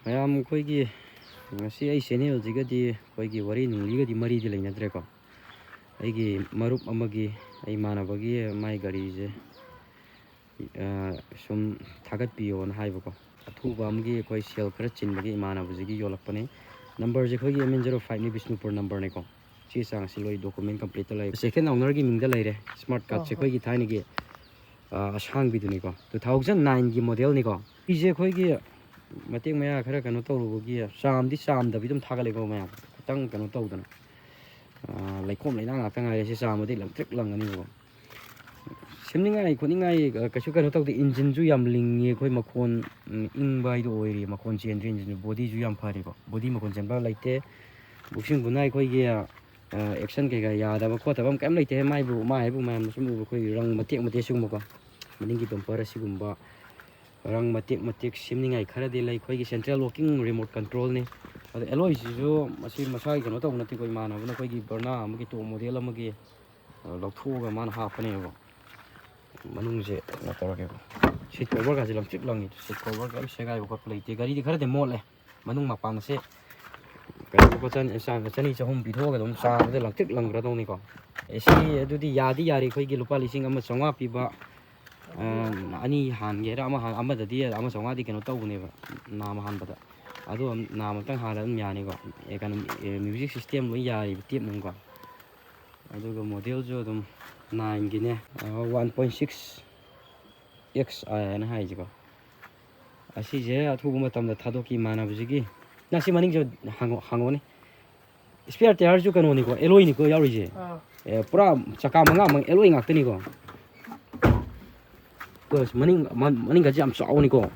ꯃꯌꯥꯝ ꯑꯩꯈꯣꯏꯒꯤ ꯉꯁꯤ ꯑꯩ ꯆꯦꯅꯦꯜꯁꯤꯒꯗꯤ ꯑꯩꯈꯣꯏꯒꯤ ꯋꯥꯔꯤ ꯅꯨꯡꯂꯤꯒꯗꯤ ꯃꯔꯤꯗꯤ ꯂꯩꯅꯗ꯭ꯔꯦꯀꯣ ꯑꯩꯒꯤ ꯃꯔꯨꯞ ꯑꯃꯒꯤ ꯑꯩ ꯏꯃꯥꯟꯅꯕꯒꯤ ꯃꯥꯏ ꯒꯥꯔꯤꯁꯦ ꯁꯨꯝ ꯊꯥꯒꯠꯄꯤꯌꯣꯅ ꯍꯥꯏꯕꯀꯣ ꯑꯊꯨꯕ ꯑꯃꯒꯤ ꯑꯩꯈꯣꯏ ꯁꯦꯜ ꯈꯔ ꯆꯤꯟꯕꯒꯤ ꯏꯃꯥꯟꯅꯕꯁꯤꯒꯤ ꯌꯣꯜꯂꯛꯄꯅꯦ ꯅꯝꯕꯔꯁꯦ ꯑꯩꯈꯣꯏꯒꯤ MN05ꯅꯤ ꯕꯤꯁꯅꯨꯄꯨꯔ ꯅꯝꯕꯔꯅꯦꯀꯣ ꯆꯦ ꯆꯥꯡꯁꯤ ꯂꯣꯏ ꯗꯣꯀꯨꯃꯦꯟ ꯀꯝꯄ꯭ꯂꯤꯠꯇ ꯂꯩ ꯁꯦꯀꯦꯟ ꯑꯣꯅꯔꯒꯤ ꯃꯤꯡꯗ ꯂꯩꯔꯦ ꯁ꯭ꯃꯥꯔꯠ ꯀꯥꯔꯗꯁꯦ ꯑꯩꯈꯣꯏꯒꯤ ꯊꯥꯏꯅꯒꯤ ꯑꯁꯥꯡꯕꯤꯗꯨꯅꯤꯀꯣ 2009ꯒꯤ ꯃꯣꯗꯦꯜꯅꯤꯀꯣ ꯁꯤꯁꯦ ꯑꯩꯈꯣꯏꯒꯤ ꯃꯇꯦꯛ ꯃꯌꯥ ꯈꯔ ꯀꯩꯅꯣ ꯇꯧꯔꯨꯕꯒꯤ ꯆꯥꯝꯗꯕꯤ ꯑꯗꯨꯝ ꯊꯥꯒꯠꯂꯦꯀꯣ ꯃꯌꯥꯝ ꯈꯤꯇꯪ ꯀꯩꯅꯣ ꯇꯧꯗꯅ ꯂꯩꯈꯣꯝ ꯂꯩꯅꯥꯡ ꯉꯥꯛꯇ ꯉꯥꯏꯔꯦ ꯁꯤ ꯆꯥꯝꯃꯗꯤ ꯂꯪꯇ꯭ꯔꯤꯛ ꯂꯪꯒꯅꯤꯕꯀꯣ ꯁꯦꯝꯅꯤꯡꯉꯥꯏ ꯈꯣꯠꯅꯤꯡꯉꯥꯏ ꯀꯩꯁꯨ ꯀꯩꯅꯣ ꯇꯧꯗꯦ ꯏꯟꯖꯤꯟꯁꯨ ꯌꯥꯝ ꯂꯤꯡꯉꯤ ꯑꯩꯈꯣꯏ ꯃꯈꯣꯟ ꯏꯪꯕ ꯍꯥꯏꯗꯣ ꯑꯣꯏꯔꯤ ꯃꯈꯣꯟ ꯆꯦꯟꯗ꯭ꯔꯤ ꯏꯟꯖꯤꯟ ꯕꯣꯗꯤꯁꯨ ꯌꯥꯝ ꯐꯔꯤꯀꯣ ꯕꯣꯗꯤ ꯃꯈꯣꯟ ꯆꯦꯟꯕ ꯂꯩꯇꯦ ꯕꯨꯛꯁꯤꯡꯕꯨꯅ ꯑꯩꯈꯣꯏꯒꯤ ꯑꯦꯛꯁꯟ ꯀꯩꯀꯥ ꯌꯥꯗꯕ ꯈꯣꯠꯇꯕ ꯑꯃ ꯀꯩꯝ ꯂꯩꯇꯦ ꯃꯥ ꯍꯥꯏꯕꯨ ꯃꯌꯥꯝꯅ ꯁꯨꯝ ꯎꯕ ꯑꯩꯈꯣꯏꯒꯤ ꯔꯪ ꯃꯇꯦꯛ ꯁꯤꯒꯨꯝꯕꯀꯣ ꯃꯅꯤꯡꯒꯤ ꯕꯝꯄꯔ ꯑꯁꯤꯒꯨꯝꯕ ꯔꯪ ꯃꯇꯦꯛ ꯁꯦꯝꯅꯤꯡꯉꯥꯏ ꯈꯔꯗꯤ ꯂꯩ ꯑꯩꯈꯣꯏꯒꯤ ꯁꯦꯟꯇ꯭ꯔꯦꯜ ꯂꯣꯛꯀꯤꯡ ꯔꯤꯃꯣꯠ ꯀꯟꯇ꯭ꯔꯣꯜꯅꯤ ꯑꯗꯣ ꯑꯦꯂꯣꯏꯁꯤꯁꯨ ꯃꯁꯤ ꯃꯁꯥꯒꯤ ꯀꯩꯅꯣ ꯇꯧꯕ ꯅꯠꯇꯦ ꯑꯩꯈꯣꯏ ꯏꯃꯥꯟꯅꯕꯅ ꯑꯩꯈꯣꯏꯒꯤ ꯕꯔꯅꯥ ꯑꯃꯒꯤ ꯇꯣꯞ ꯃꯣꯗꯦꯜ ꯑꯃꯒꯤ ꯂꯧꯊꯣꯛꯑꯒ ꯃꯥꯅ ꯍꯥꯞꯄꯅꯦꯕ ꯃꯅꯨꯡꯁꯦ ꯀꯩꯅꯣ ꯇꯧꯔꯒꯦꯕ ꯁꯤꯠ ꯀꯣꯚꯔꯒꯁꯦ ꯂꯪꯇ꯭ꯔꯤꯛ ꯂꯪꯉꯤ ꯁꯤꯠ ꯀꯣꯚꯔ ꯀꯔꯤꯝ ꯁꯦꯒꯥꯏꯕ ꯈꯣꯠꯄ ꯂꯩꯇꯦ ꯒꯥꯔꯤꯗꯤ ꯈꯔꯗꯤ ꯃꯣꯠꯂꯦ ꯃꯅꯨꯡ ꯃꯄꯥꯟꯁꯦ ꯀꯩꯅꯣ ꯂꯨꯄꯥ 200-300 ꯄꯤꯊꯣꯛꯑꯒ ꯑꯗꯨꯝ ꯆꯥꯕꯗ ꯂꯪꯇ꯭ꯔꯤꯛ ꯂꯪꯈ꯭ꯔꯗꯧꯅꯤꯀꯣ ꯁꯤ ꯑꯗꯨꯗꯤ ꯌꯥꯗꯤ ꯌꯥꯔꯤ ꯑꯩꯈꯣꯏꯒꯤ ꯂꯨꯄꯥ 1,500 ꯄꯤꯕ ꯑꯅꯤ ꯍꯥꯟꯒꯦꯔꯥ ꯑꯃꯗꯗꯤ 1,500ꯗꯤ ꯀꯩꯅꯣ ꯇꯧꯕꯅꯦꯕ ꯅꯥꯝ ꯍꯥꯟꯕꯗ ꯑꯗꯣ ꯅꯥꯝ ꯑꯝꯇꯪ ꯍꯥꯟꯅ ꯑꯗꯨꯝ ꯌꯥꯅꯤꯀꯣ ꯀꯩꯅꯣ ꯃ꯭ꯌꯨꯖꯤꯛ ꯁꯤꯁꯇꯦꯝ ꯂꯣꯏ ꯌꯥꯔꯤꯕ ꯇꯦꯞ ꯅꯨꯡꯀꯣ ꯑꯗꯨꯒ ꯃꯣꯗꯦꯜꯁꯨ ꯑꯗꯨꯝ 9ꯒꯤꯅꯦ 1.6X ꯍꯥꯏꯅ ꯍꯥꯏꯁꯤꯀꯣ ꯑꯁꯤꯁꯦ ꯑꯊꯨꯕ ꯃꯇꯝꯗ ꯊꯥꯗꯣꯛꯈꯤ ꯏꯃꯥꯟꯅꯕꯁꯤꯒꯤ ꯅꯪ ꯁꯤ ꯃꯅꯤꯡꯁꯨ ꯍꯪꯉꯣꯅꯤ ꯁ꯭ꯄꯤꯌꯔ ꯇꯌꯥꯔꯁꯨ ꯀꯩꯅꯣꯅꯤꯀꯣ ꯑꯦꯂꯣꯏꯅꯤꯀꯣ ꯌꯥꯎꯔꯤꯁꯦ ꯄꯨꯔꯥ ꯆꯀꯥ 5 ꯑꯦꯂꯣꯏ ꯉꯥꯛꯇꯅꯤꯀꯣ ꯃꯅꯤꯡꯒꯁꯦ ꯌꯥꯝ ꯆꯥꯎꯅꯤꯀꯣ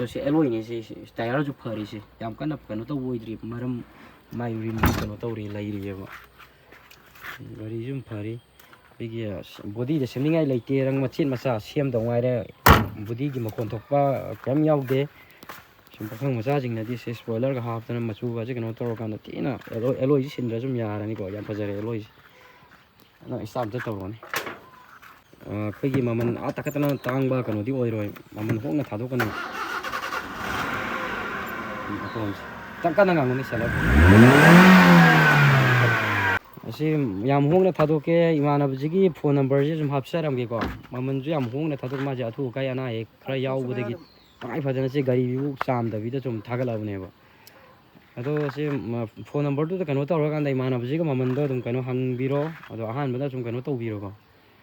ꯁꯤ ꯑꯦꯂꯣꯏꯅꯤ ꯁꯤ ꯇꯌꯥꯔꯁꯨ ꯐꯔꯤꯁꯤ ꯌꯥꯝ ꯀꯟꯅ ꯀꯩꯅꯣ ꯇꯧꯕ ꯑꯣꯏꯗ꯭ꯔꯤ ꯃꯔꯝ ꯃꯥꯏ ꯔꯤꯝꯁꯨ ꯀꯩꯅꯣ ꯇꯧꯔꯤ ꯂꯩꯔꯤꯑꯕ ꯒꯥꯔꯤꯁꯨ ꯌꯥꯝ ꯐꯔꯤ ꯑꯩꯈꯣꯏꯒꯤ ꯕꯣꯗꯤꯗ ꯁꯦꯝꯅꯤꯡꯉꯥꯏ ꯂꯩꯇꯦ ꯔꯪ ꯃꯆꯦꯠ ꯃꯆꯥ ꯁꯦꯝꯗꯧ ꯉꯥꯏꯔꯦ ꯕꯣꯗꯤꯒꯤ ꯃꯈꯣꯟ ꯊꯣꯛꯄ ꯀꯩꯝ ꯌꯥꯎꯗꯦ ꯁꯨꯝ ꯄꯥꯈꯪ ꯃꯆꯥꯁꯤꯡꯅꯗꯤ ꯁꯤ ꯁ꯭ꯄꯣꯏꯂꯔꯒ ꯍꯥꯞꯇꯅ ꯃꯆꯨꯒꯁꯦ ꯀꯩꯅꯣ ꯇꯧꯔꯀꯥꯟꯗ ꯊꯤꯅ ꯑꯦꯂꯣꯏꯁꯤ ꯁꯤꯟꯗ꯭ꯔꯁꯨ ꯁꯨꯝ ꯌꯥꯔꯅꯤꯀꯣ ꯌꯥꯝ ꯐꯖꯔꯦ ꯑꯦꯂꯣꯏꯁꯤ ꯅꯪ ꯏꯁꯇꯥꯔꯠ ꯑꯝꯇ ꯇꯧꯔꯛꯑꯣꯅꯦ ꯑꯩꯈꯣꯏꯒꯤ ꯃꯃꯜ ꯇꯥꯈꯠꯇꯅ ꯇꯥꯡꯕ ꯀꯩꯅꯣꯗꯤ ꯑꯣꯏꯔꯣꯏ ꯃꯃꯜ ꯍꯣꯡꯅ ꯊꯥꯗꯣꯛꯀꯅꯤ ꯀꯟꯅ ꯉꯥꯡꯒꯅꯤ ꯁꯦꯂꯔ ꯑꯁꯤ ꯌꯥꯝ ꯍꯣꯡꯅ ꯊꯥꯗꯣꯛꯀꯦ ꯏꯃꯥꯟꯅꯕꯁꯤꯒꯤ ꯐꯣꯟ ꯅꯝꯕꯔꯁꯤ ꯁꯨꯝ ꯍꯥꯞꯆꯔꯝꯒꯦꯀꯣ ꯃꯃꯜꯁꯨ ꯌꯥꯝ ꯍꯣꯡꯅ ꯊꯥꯗꯣꯛ ꯃꯥꯁꯦ ꯑꯊꯨ ꯑꯀꯥꯏ ꯑꯅꯥ ꯑꯌꯦꯛ ꯈꯔ ꯌꯥꯎꯕꯗꯒꯤ ꯇꯉꯥꯏ ꯐꯗꯅ ꯁꯤ ꯒꯥꯔꯤꯕꯨ ꯆꯥꯝꯗꯕꯤꯗ ꯁꯨꯝ ꯊꯥꯒꯠꯂꯕꯅꯦꯕ ꯑꯗꯣ ꯁꯤ ꯐꯣꯟ ꯅꯝꯕꯔꯗꯨꯗ ꯀꯩꯅꯣ ꯇꯧꯔꯀꯥꯟꯗ ꯏꯃꯥꯟꯅꯕꯁꯤꯒ ꯃꯃꯟꯗꯣ ꯑꯗꯨꯝ ꯀꯩꯅꯣ ꯍꯪꯕꯤꯔꯣ ꯑꯗꯣ ꯑꯍꯥꯟꯕꯗ ꯁꯨꯝ ꯀꯩꯅꯣ ꯇꯧꯕꯤꯔꯣꯀꯣ